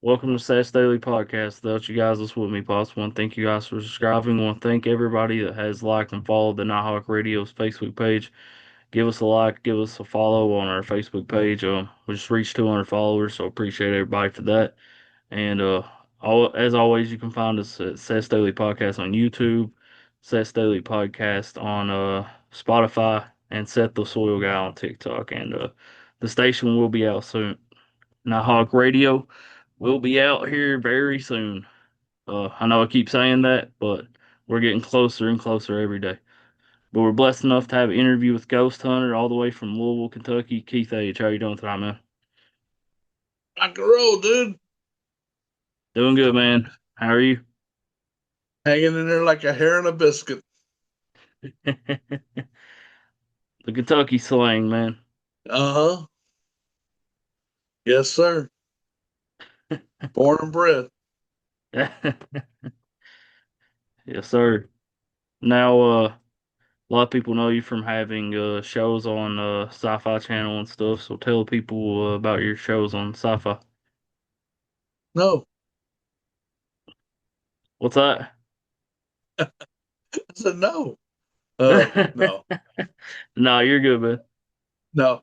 Welcome to Stats Daily Podcast. Without you guys, this wouldn't be possible. And thank you guys for subscribing. I want to thank everybody that has liked and followed the Nighthawk Radio's Facebook page. Give us a like, give us a follow on our Facebook page. We just reached 200 followers, so appreciate everybody for that. And as always, you can find us at Stats Daily Podcast on YouTube, Stats Daily Podcast on Spotify, and Seth the Soil Guy on TikTok. And the station will be out soon. Nighthawk Radio will be out here very soon. I know I keep saying that, but we're getting closer and closer every day. But we're blessed enough to have an interview with Ghost Hunter all the way from Louisville, Kentucky. Keith H., how you doing tonight, man? Rock and roll, dude. Doing good, man. How are you? Hanging in there like a hair in a biscuit. The Kentucky slang, man. Uh huh. Yes, sir. Born and bred. Yes, sir. Now, a lot of people know you from having shows on Sci-Fi Channel and stuff. So tell people about your shows on Sci-Fi. No. What's that? I said no. No. No, you're good, man. No.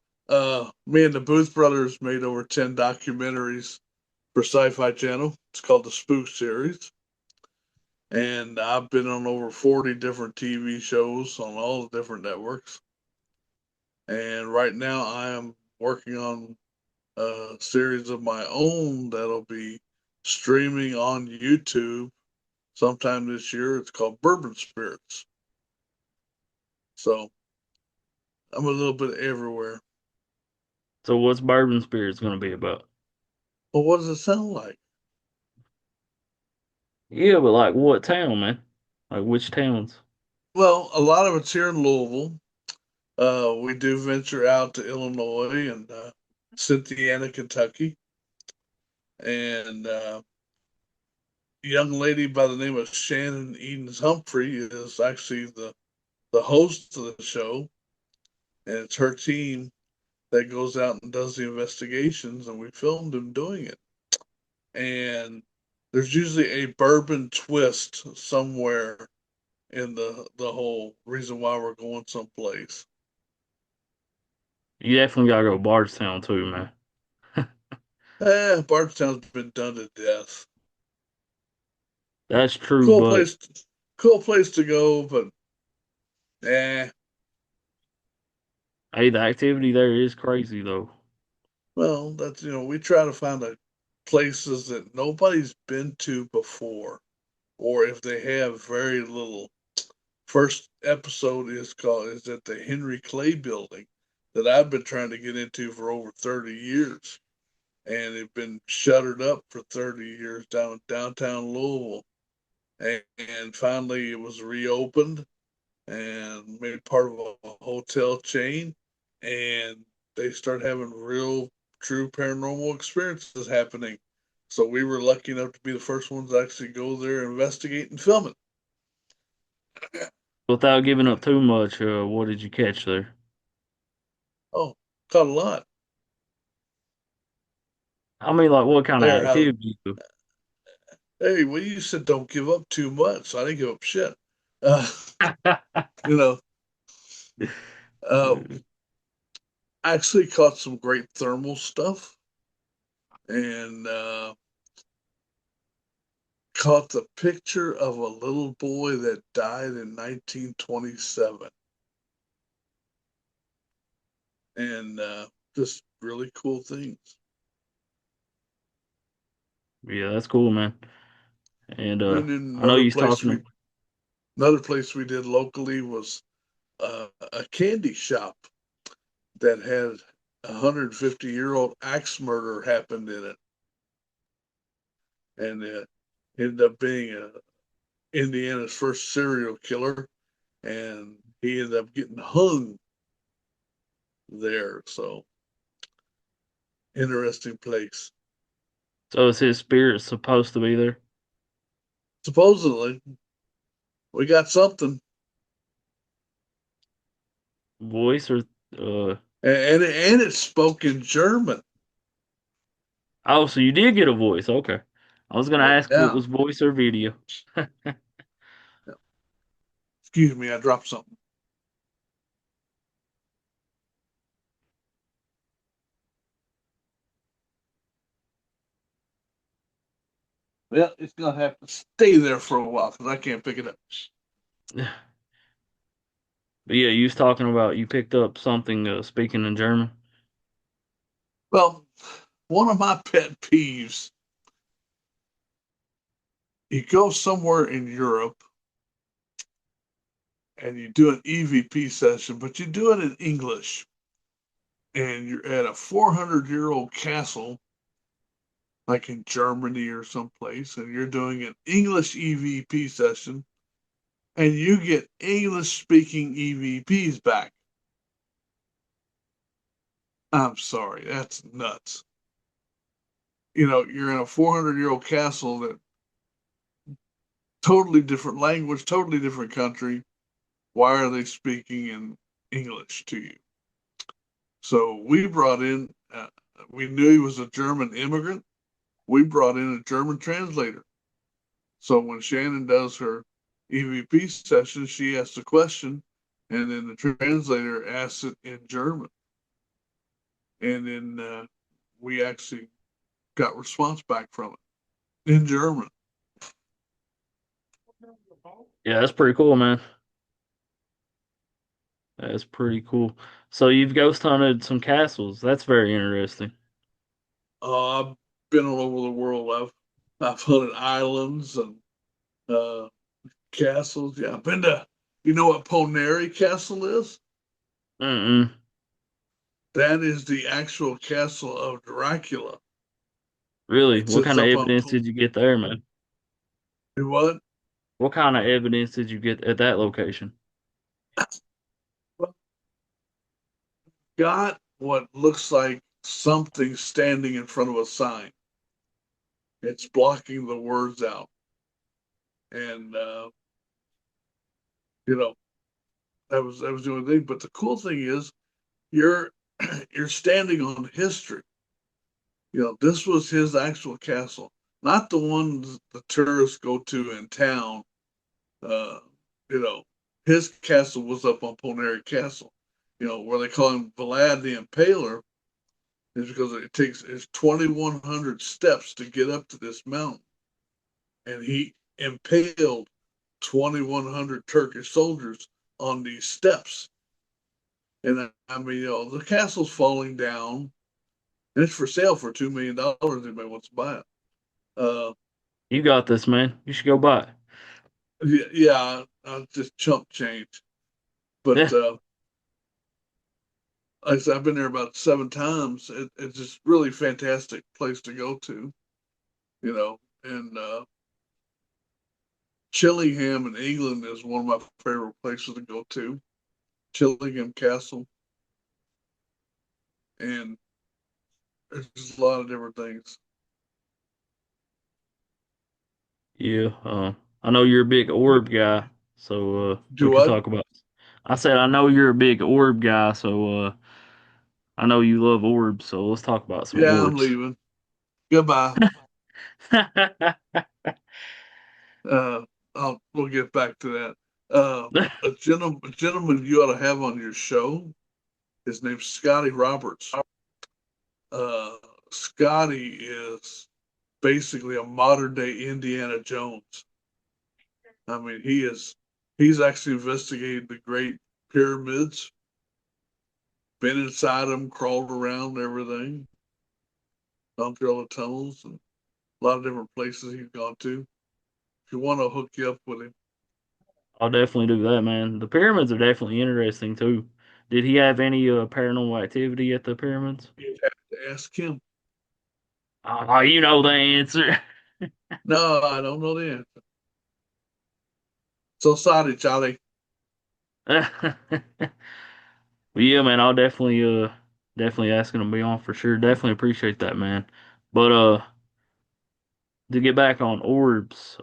Me and the Booth brothers made over 10 documentaries for Sci-Fi Channel. It's called the Spook series. And I've been on over 40 different TV shows on all the different networks. And right now I am working on a series of my own that'll be streaming on YouTube sometime this year. It's called Bourbon Spirits. So I'm a little bit everywhere. So what's Bourbon Spirit's gonna be about? Well, what does it sound like? Yeah, but like what town, man? Like which towns? Well, a lot of it's here in Louisville. We do venture out to Illinois and Cynthiana, Kentucky. And a young lady by the name of Shannon Edens Humphrey is actually the host of the show. And it's her team that goes out and does the investigations. And we filmed them doing it. And there's usually a bourbon twist somewhere in the whole reason why we're going someplace. You definitely gotta go Bardstown too, man. Bardstown's been done to death. That's true, Cool but place, cool place to go, but eh. hey, the activity there is crazy though. Well, that's we try to find places that nobody's been to before, or if they have very little. First episode is at the Henry Clay Building that I've been trying to get into for over 30 years. And it's been shuttered up for 30 years down in downtown Louisville. And finally, it was reopened and made part of a hotel chain. And they start having real, true paranormal experiences happening. So we were lucky enough to be the first ones to actually go there, investigate, and film it. Without giving up too much, what did you catch there? Oh, caught a lot. I mean, like what kind of There, activity? hey, well, you said don't give up too much. So I didn't give up shit. Uh, you know, uh, I actually caught some great thermal stuff and caught the picture of a little boy that died in 1927. And just really cool things. Yeah, that's cool, man. And And then I know you was talking. another place we did locally was a candy shop that had a 150-year-old axe murder happened in it, and it ended up being Indiana's first serial killer, and he ended up getting hung there. So interesting place. So is his spirit supposed to be there? Supposedly, we got something, Voice or uh and it spoke in German. Oh, so you did get a voice. Okay. I was gonna ask if it Yeah. was voice or video. Yeah. Excuse me, I dropped something. Well, it's gonna have to stay there for a while because I can't pick it up. But yeah, you was talking about you picked up something speaking in German. Well, one of my pet peeves, you go somewhere in Europe and you do an EVP session, but you do it in English. And you're at a 400-year-old castle, like in Germany or someplace, and you're doing an English EVP session, and you get English speaking EVPs back. I'm sorry, that's nuts. You're in a 400-year-old castle that totally different language, totally different country. Why are they speaking in English to you? So we brought in, we knew he was a German immigrant. We brought in a German translator. So when Shannon does her EVP session, she asks a question, and then the translator asks it in German. And then we actually got response back from it in German. Yeah, that's pretty cool, man. That's pretty cool. So you've ghost hunted some castles. That's very interesting. I've been all over the world. I've hunted islands and uh, castles. Yeah, I've been to. You know what Poneri Castle is? Mm-mm. That is the actual castle of Dracula. Really? It What sits kind of up on evidence did you get there, man? what? What kind of evidence did you get at that location? Well, got what looks like something standing in front of a sign. It's blocking the words out, and you know that was the only thing. But the cool thing is, you're you're standing on history. This was his actual castle, not the ones the tourists go to in town. Uh, you know, his castle was up on Poneri Castle. Where they call him Vlad the Impaler is because it's 2,100 steps to get up to this mountain, and he impaled 2,100 Turkish soldiers on these steps. And I mean, the castle's falling down, and it's for sale for $2 million. Anybody wants to buy it? Uh, You got this, man. You should go buy yeah, yeah, just chump change. But it. like I said, I've been there about 7 times. It's just really fantastic place to go to, and Chillingham in England is one of my favorite places to go to. Chillingham Castle, and there's just a lot of different things. Yeah. I know you're a big orb guy, so we Do can what? talk about. I said I know you're a big orb guy, so I know you love orbs, so let's talk about some Yeah, I'm orbs. leaving. Goodbye. Uh, we'll get back to that. A gentleman you ought to have on your show. His name's Scotty Roberts. Uh, Scotty is basically a modern day Indiana Jones. I mean, he's actually investigated the Great Pyramids, been inside them, crawled around everything, gone through all the tunnels and a lot of different places he's gone to. If you want to hook you up with him, I'll definitely do that, man. The pyramids are definitely interesting too. Did he have any paranormal activity at the pyramids? you'd have to ask him. Oh, you know the answer. No, I don't know the answer. So sorry, Charlie. But yeah, man, I'll definitely asking him to be on for sure. Definitely appreciate that, man. But to get back on orbs,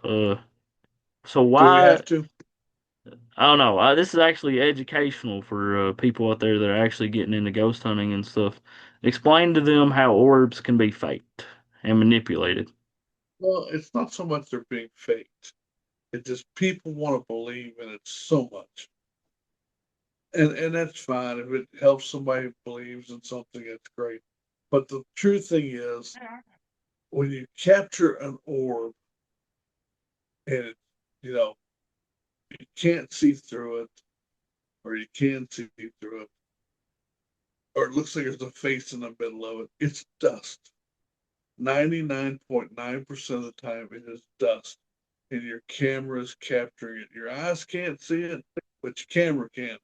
so Do we why have to? I don't know. This is actually educational for people out there that are actually getting into ghost hunting and stuff. Explain to them how orbs can be faked. and manipulated. Well, it's not so much they're being faked. It's just people want to believe in it so much. And that's fine. If it helps somebody who believes in something, it's great. But the true thing is, when you capture an orb and you know you can't see through it, or you can see through it, or it looks like there's a face in the middle of it, it's dust. 99.9% of the time, it is dust, and your camera is capturing it. Your eyes can't see it, but your camera can.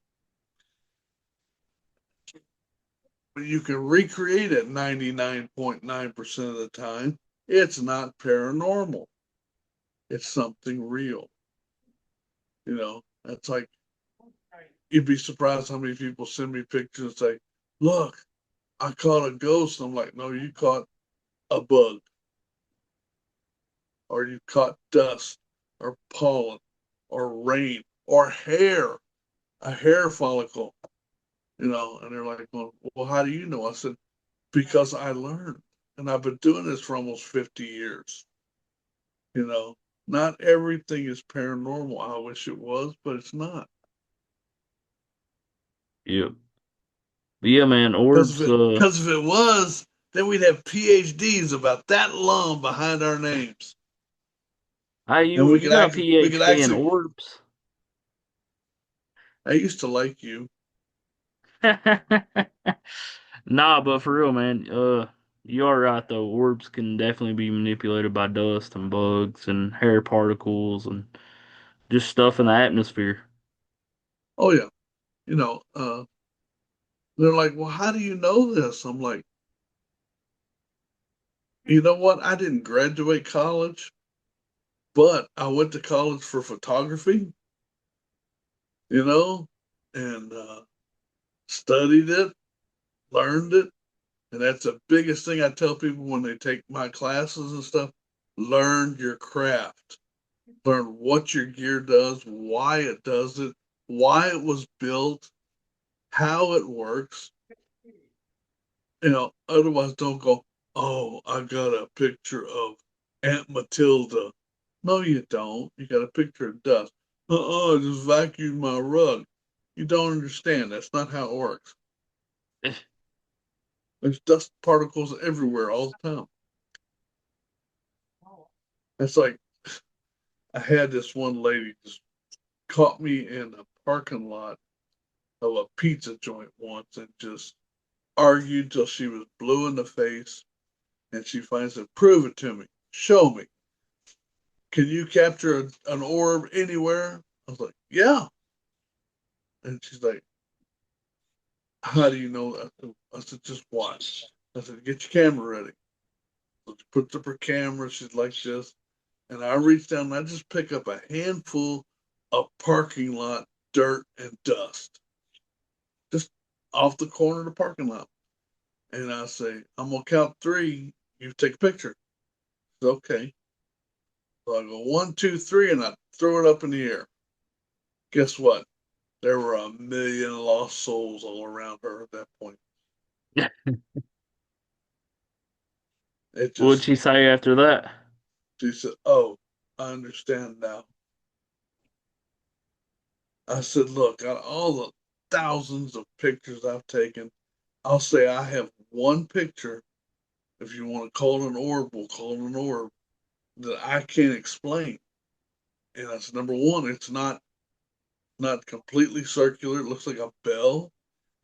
But you can recreate it 99.9% of the time. It's not paranormal. It's something real. That's like, you'd be surprised how many people send me pictures and say, look, I caught a ghost. I'm like, no, you caught a bug, or you caught dust, or pollen, or rain, or hair, a hair follicle, and they're like, well, how do you know? I said, because I learned. And I've been doing this for almost 50 years. You know, not everything is paranormal. I wish it was, but it's not. Yeah. But yeah, man, Because if orbs, it, because if it was, then we'd have PhDs about that long behind our names, hey, and you got a we could PhD in actually. orbs? I used to like you. Nah, but for real, man, you are right though. Orbs can definitely be manipulated by dust and bugs and hair particles and just stuff in the atmosphere. Oh yeah, you know. They're like, well, how do you know this? I'm like, you know what? I didn't graduate college, but I went to college for photography. You know, and studied it, learned it. And that's the biggest thing I tell people when they take my classes and stuff. Learn your craft. Learn what your gear does, why it does it, why it was built, how it works. Otherwise don't go, oh, I got a picture of Aunt Matilda. No, you don't. You got a picture of dust. I just vacuumed my rug. You don't understand. That's not how it works. There's dust particles everywhere all the time. It's like I had this one lady just caught me in a parking lot of a pizza joint once and just argued till she was blue in the face. And she finally said, prove it to me. Show me. Can you capture an orb anywhere? I was like, yeah. And she's like, how do you know that? I said, just watch. I said, get your camera ready. So she puts up her camera. She's like this. And I reach down and I just pick up a handful of parking lot dirt and dust, just off the corner of the parking lot. And I say, I'm gonna count three. You take a picture. Said, okay. So I go 1, 2, 3, and I throw it up in the air. Guess what? There were a million lost souls all around her at that point. It What'd just, she say after that? she said, oh, I understand now. I said, look, out of all the thousands of pictures I've taken, I'll say I have one picture. If you want to call it an orb, we'll call it an orb that I can't explain. And that's number one. It's not completely circular. It looks like a bell.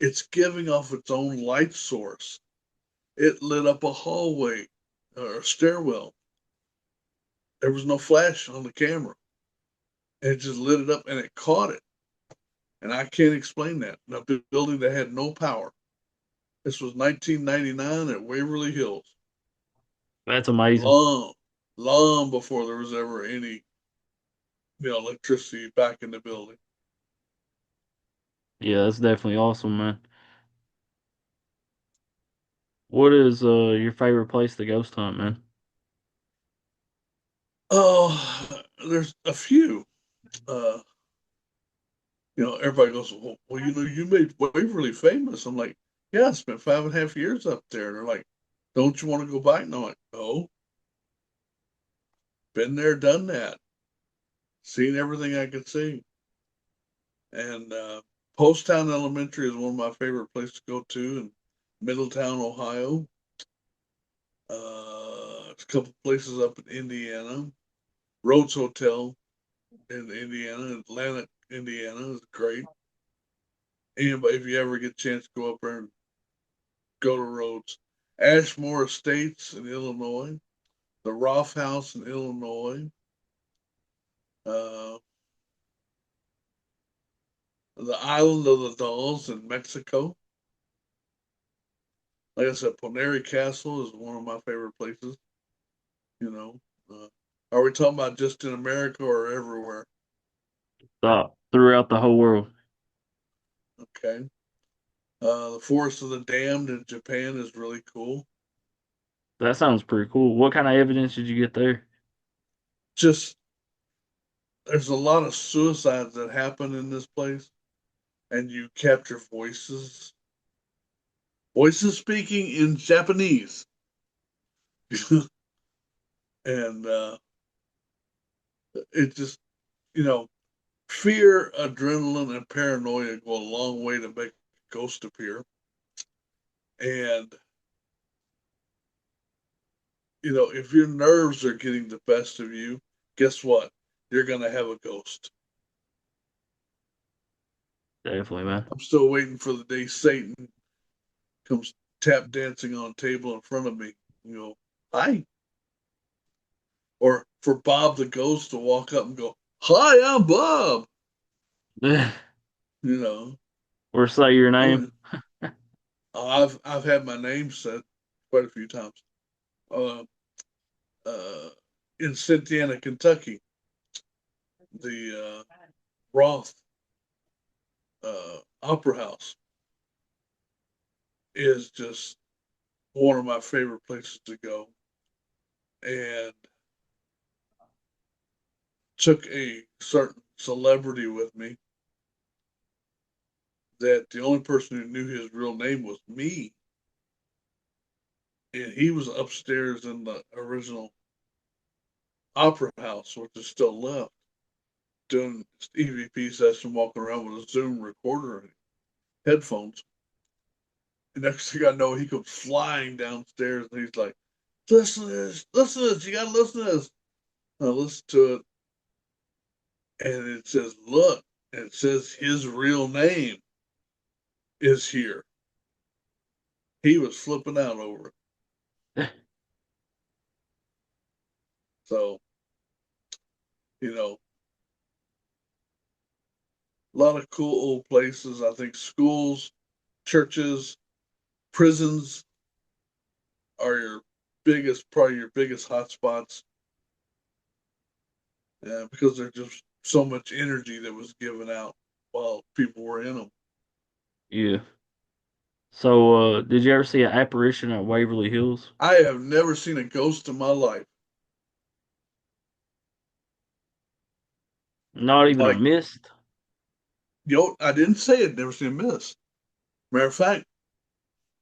It's giving off its own light source. It lit up a hallway or a stairwell. There was no flash on the camera. It just lit it up and it caught it. And I can't explain that. In a building that had no power. This was 1999 at Waverly Hills. That's amazing. Long, long before there was ever any, electricity back in the building. Yeah, that's definitely awesome, man. What is your favorite place to ghost hunt, man? Oh, there's a few. Uh, everybody goes, well, you made Waverly famous. I'm like, yeah, I spent 5.5 years up there. And they're like, don't you want to go back? And I'm like, No, been there, done that. Seen everything I could see. And Poasttown Elementary is one of my favorite places to go to in Middletown, Ohio. A couple places up in Indiana. Rhodes Hotel in Indiana, Atlanta, Indiana is great. Anybody, if you ever get a chance to go up there and go to Rhodes. Ashmore Estates in Illinois. The Roth House in Illinois. Uh, the Island of the Dolls in Mexico. Like I said, Poneri Castle is one of my favorite places. You know, are we talking about just in America or everywhere? Throughout the whole world. Okay. The Forest of the Damned in Japan is really cool. That sounds pretty cool. What kind of evidence did you get there? Just there's a lot of suicides that happen in this place, and you capture voices speaking in Japanese, and it just you know fear, adrenaline, and paranoia go a long way to make a ghost appear, and if your nerves are getting the best of you, guess what? You're gonna have a ghost. Definitely, man. I'm still waiting for the day Satan comes tap dancing on a table in front of me. Hi. Or for Bob the ghost to walk up and go, "Hi, I'm Bob." You know, Or say your I name. mean, I've had my name said quite a few times. Uh, uh, in Cynthiana, Kentucky, the Roth Opera House is just one of my favorite places to go, and took a certain celebrity with me that the only person who knew his real name was me, and he was upstairs in the original opera house, which is still left, doing EVP session, walking around with a Zoom recorder and headphones. And next thing I know, he comes flying downstairs, and he's like, listen to this, you gotta listen to this." I listen to it, and it says, "Look," and it says his real name is here. He was flipping out over it. So, you know, a lot of cool old places. I think schools, churches, prisons are probably your biggest hotspots, because there's just so much energy that was given out while people were in them. Yeah. So, did you ever see an apparition at Waverly Hills? I have never seen a ghost in my life. Not even a Like, mist? I didn't say I'd never seen a mist. Matter of fact,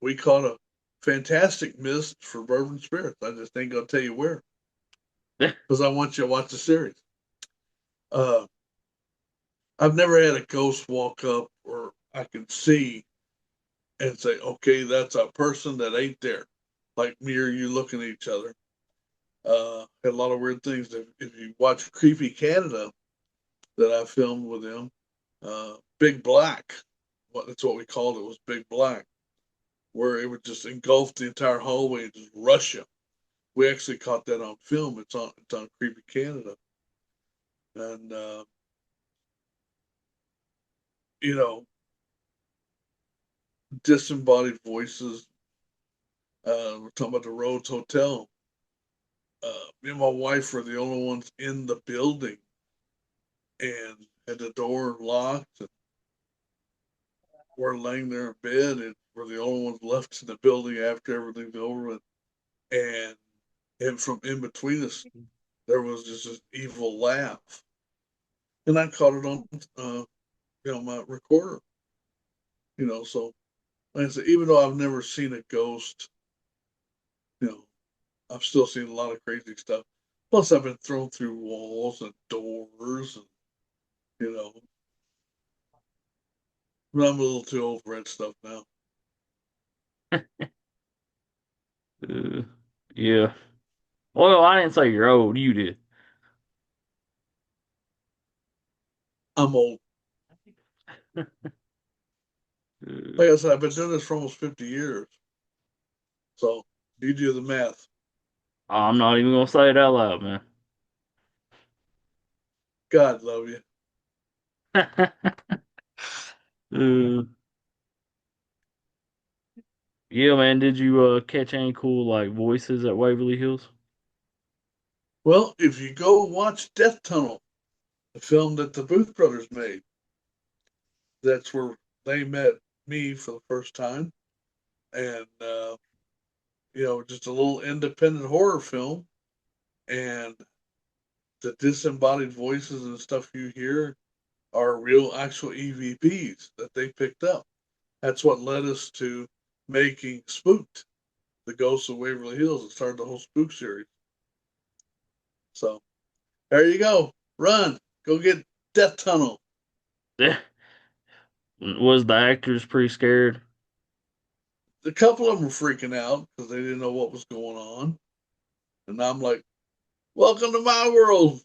we caught a fantastic mist for Bourbon Spirits. I just ain't gonna tell you where, because I want you to watch the series. Uh, I've never had a ghost walk up or I can see and say, "Okay, that's a person that ain't there." Like me or you looking at each other. Had a lot of weird things. If you watch Creepy Canada that I filmed with them, Big Black, that's what we called it, was Big Black, where it would just engulf the entire hallway and just rush you. We actually caught that on film. It's on Creepy Canada, and you know, disembodied voices. We're talking about the Rhodes Hotel. Me and my wife were the only ones in the building and had the door locked. And we're laying there in bed, and we're the only ones left in the building after everything's over with. And from in between us, there was just this evil laugh, and I caught it on, my recorder. So like I said, even though I've never seen a ghost, you know, I've still seen a lot of crazy stuff. Plus, I've been thrown through walls and doors, and you know, but I'm a little too old for that stuff now. Uh, yeah. Well, I didn't say you're old. You did. I'm old. Uh, Like I said, I've been doing this for almost 50 years. So you do the math. I'm not even gonna say it out loud, man. God love you. uh, yeah, man. Did you catch any cool like voices at Waverly Hills? Well, if you go watch Death Tunnel, the film that the Booth brothers made, that's where they met me for the first time. And, just a little independent horror film. And the disembodied voices and stuff you hear are real, actual EVPs that they picked up. That's what led us to making Spooked, the Ghosts of Waverly Hills, and started the whole Spook series. So there you go. Run. Go get Death Tunnel. Yeah. Was the actors pretty scared? A couple of them were freaking out because they didn't know what was going on. And I'm like, welcome to my world.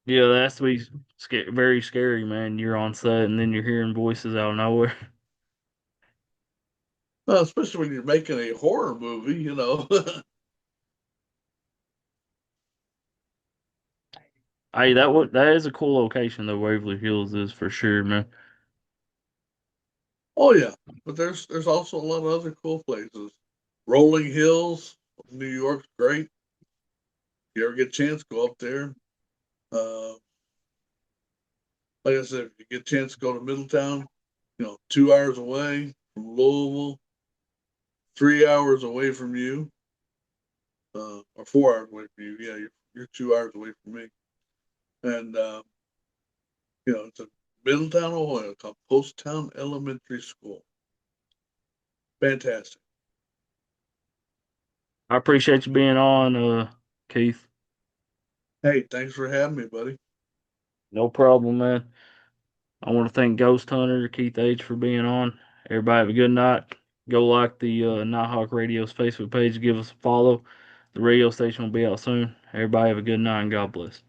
Yeah, that's to be very scary, man. You're on set and then you're hearing voices out of nowhere. Well, especially when you're making a horror movie. Hey, that is a cool location though. Waverly Hills is for sure, man. Oh yeah. But there's also a lot of other cool places. Rolling Hills, New York's great. If you ever get a chance, go up there. Uh, like I said, if you get a chance to go to Middletown, 2 hours away from Louisville, 3 hours away from you, or 4 hours away from you. Yeah, you're 2 hours away from me. And it's a Middletown, Ohio, called Post Town Elementary School. Fantastic. I appreciate you being on, Keith. Hey, thanks for having me, buddy. No problem, man. I want to thank Ghost Hunter, Keith H, for being on. Everybody have a good night. Go like the Nighthawk Radio's Facebook page. Give us a follow. The radio station will be out soon. Everybody have a good night and God bless.